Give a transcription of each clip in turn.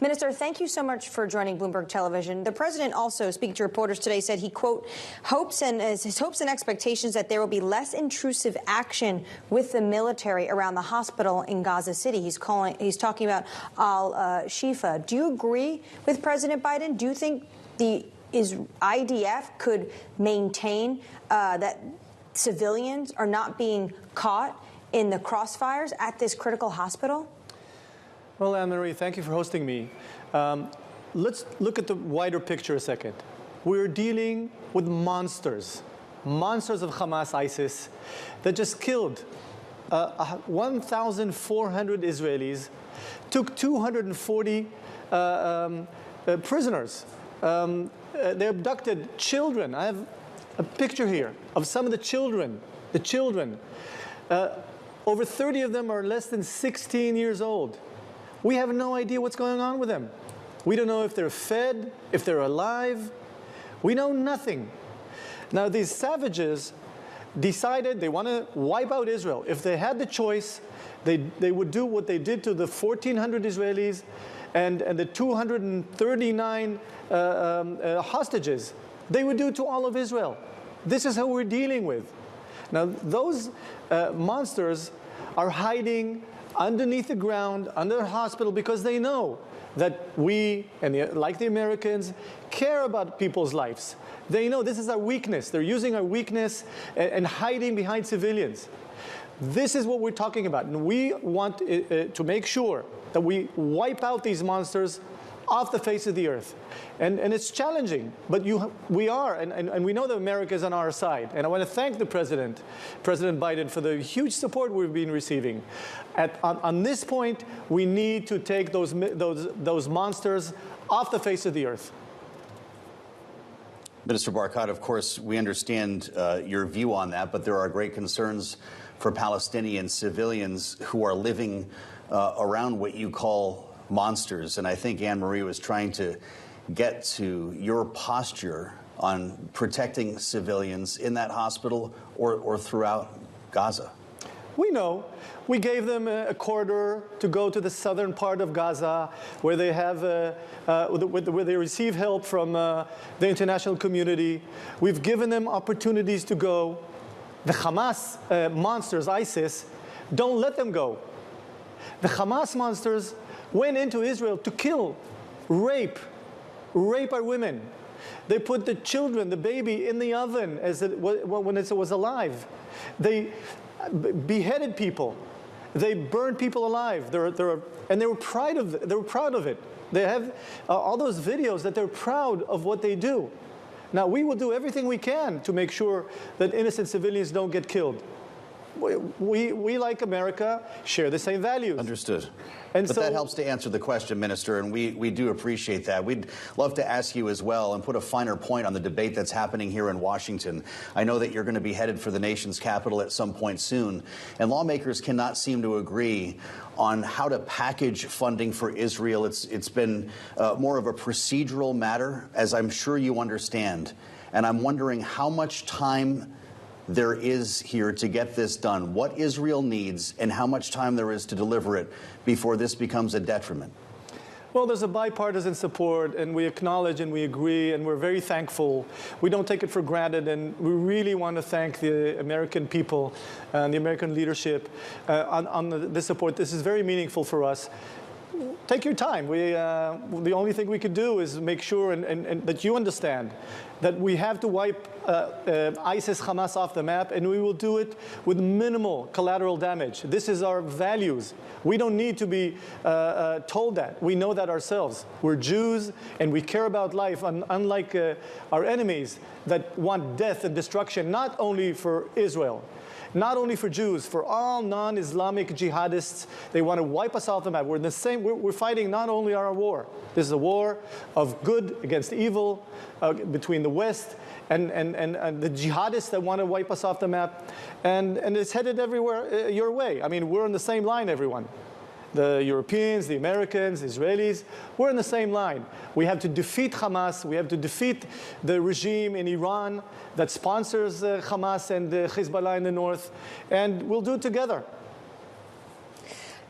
Minister, thank you so much for joining Bloomberg Television. The president also, speaking to reporters today, said he, quote, his hopes and expectations that there will be less intrusive action with the military around the hospital in Gaza City. He's talking about Al-Shifa. Do you agree with President Biden? Do you think the IDF could maintain that civilians are not being caught in the crossfires at this critical hospital? Well, Anne-Marie, thank you for hosting me. Let's look at the wider picture a second. We're dealing with monsters of Hamas, ISIS, that just killed 1,400 Israelis, took 240 prisoners. They abducted children. I have a picture here of some of the children. Over 30 of them are less than 16 years old. We have no idea what's going on with them. We don't know if they're fed, if they're alive. We know nothing. Now, these savages decided they want to wipe out Israel. If they had the choice, they would do what they did to the 1,400 Israelis and the 239 hostages. They would do to all of Israel. This is how we're dealing with. Now, those monsters are hiding underneath the ground, under the hospital, because they know that we, like the Americans, care about people's lives. They know this is our weakness. They're using our weakness and hiding behind civilians. This is what we're talking about. And we want to make sure that we wipe out these monsters off the face of the earth. And it's challenging, but we are, and we know that America is on our side. And I want to thank the President Biden, for the huge support we've been receiving. On this point, we need to take those monsters off the face of the earth. Minister Barkat, of course, we understand your view on that, but there are great concerns for Palestinian civilians who are living around what you call monsters. And I think Anne-Marie was trying to get to your posture on protecting civilians in that hospital or throughout Gaza. We know. We gave them a corridor to go to the southern part of Gaza, where they have where they receive help from the international community. We've given them opportunities to go. The Hamas monsters, ISIS, don't let them go. The Hamas monsters went into Israel to kill, rape our women. They put the children, the baby, in the oven when it was alive. They beheaded people. They burned people alive. And they were proud of it. They were proud of it. They have all those videos that they're proud of what they do. Now, we will do everything we can to make sure that innocent civilians don't get killed. We, like America, share the same values. Understood. But that helps to answer the question, Minister, and we do appreciate that. We'd love to ask you as well and put a finer point on the debate that's happening here in Washington. I know that you're going to be headed for the nation's capital at some point soon, and lawmakers cannot seem to agree on how to package funding for Israel. It's been more of a procedural matter, as I'm sure you understand, and I'm wondering how much time there is here to get this done, what Israel needs, and how much time there is to deliver it before this becomes a detriment. Well, there's a bipartisan support, and we acknowledge and we agree, and we're very thankful. We don't take it for granted, and we really want to thank the American people and the American leadership on the support. This is very meaningful for us. Take your time. The only thing we can do is make sure and that you understand that we have to wipe ISIS, Hamas off the map, and we will do it with minimal collateral damage. This is our values. We don't need to be told that. We know that ourselves. We're Jews, and we care about life, unlike our enemies that want death and destruction, not only for Israel, not only for Jews, for all non-Islamic jihadists. They want to wipe us off the map. We're in the same. We're fighting not only our war. This is a war of good against evil between the West and the jihadists that want to wipe us off the map. And it's headed everywhere your way. I mean, we're on the same line, everyone. The Europeans, the Americans, the Israelis, we're in the same line. We have to defeat Hamas. We have to defeat the regime in Iran that sponsors Hamas and Hezbollah in the north. And we'll do it together.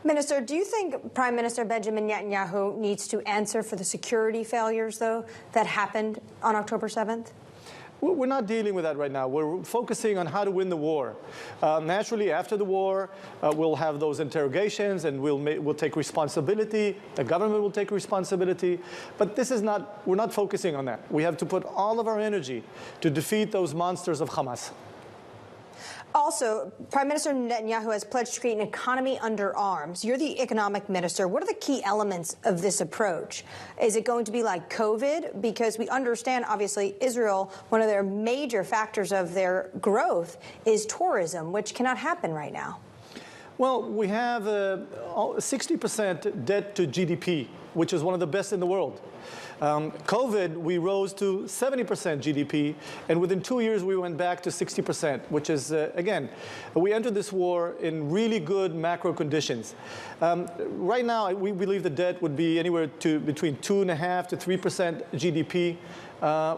Minister, do you think Prime Minister Benjamin Netanyahu needs to answer for the security failures, though, that happened on October 7th? We're not dealing with that right now. We're focusing on how to win the war. Naturally, after the war, we'll have those interrogations and we'll take responsibility. The government will take responsibility. But this is not, we're not focusing on that. We have to put all of our energy to defeat those monsters of Hamas. Also, Prime Minister Netanyahu has pledged to create an economy under arms. You're the economic minister. What are the key elements of this approach? Is it going to be like COVID? Because we understand, obviously, Israel, one of their major factors of their growth is tourism, which cannot happen right now. Well, we have 60% debt to GDP, which is one of the best in the world. COVID, we rose to 70% GDP, and within 2 years we went back to 60%, which is, again, we entered this war in really good macro conditions. Right now, we believe the debt would be anywhere to between 2.5% to 3% GDP,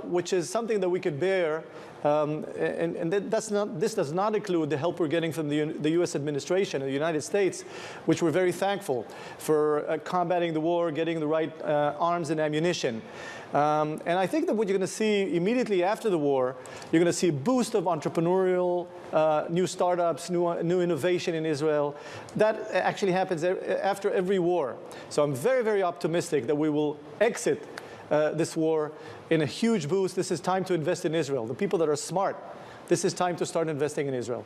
which is something that we could bear. And this does not include the help we're getting from the U.S. administration and the United States, which we're very thankful for combating the war, getting the right arms and ammunition. And I think that what you're going to see immediately after the war, you're going to see a boost of entrepreneurial, new startups, new innovation in Israel. That actually happens after every war. So I'm very, very optimistic that we will exit this war in a huge boost. This is time to invest in Israel. The people that are smart, this is time to start investing in Israel.